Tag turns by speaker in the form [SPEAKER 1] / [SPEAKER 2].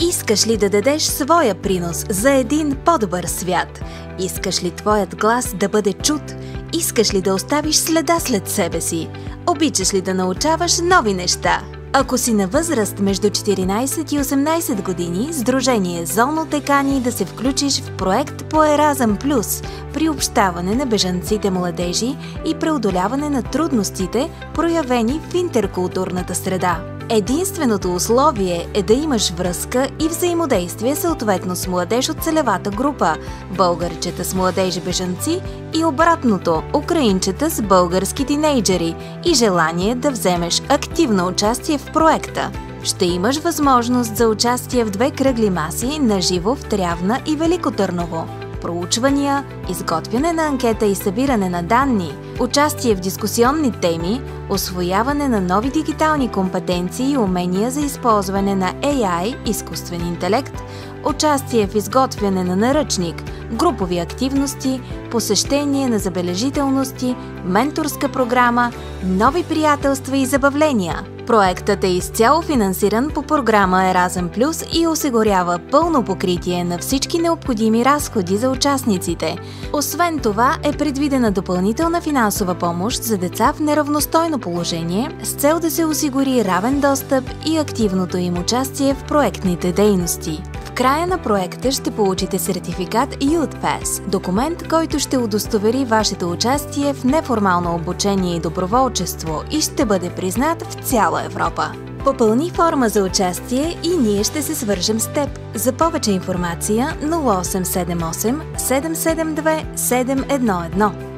[SPEAKER 1] Искаш ли да дадеш своя принос за един по-добър свят? Искаш ли твоят глас да бъде чут? Искаш ли да оставиш следа след себе си? Обичаш ли да научаваш нови неща? Ако си на възраст между 14 и 18 години, Сдружение Зоно те кани да се включиш в проект по Еразъм Плюс, приобщаване на бежанците младежи и преодоляване на трудностите, проявени в интеркултурната среда. Единственото условие е да имаш връзка и взаимодействие съответно с младеж от целевата група, българчета с младежи-бежанци и обратното, украинчета с български тинейджери и желание да вземеш активно участие в проекта. Ще имаш възможност за участие в 2 кръгли маси на живо в Трявна и Велико Търново. Проучвания, изготвяне на анкета и събиране на данни, участие в дискусионни теми, усвояване на нови дигитални компетенции и умения за използване на AI, изкуствен интелект, участие в изготвяне на наръчник, групови активности, посещение на забележителности, менторска програма, нови приятелства и забавления. Проектът е изцяло финансиран по програма Еразъм Плюс и осигурява пълно покритие на всички необходими разходи за участниците. Освен това е предвидена допълнителна финансова помощ за деца в неравностойно положение с цел да се осигури равен достъп и активното им участие в проектните дейности. В края на проекта ще получите сертификат Youth Pass, документ, който ще удостовери вашето участие в неформално обучение и доброволчество и ще бъде признат в цяла Европа. Попълни форма за участие и ние ще се свържем с теб. За повече информация 0878 772 711.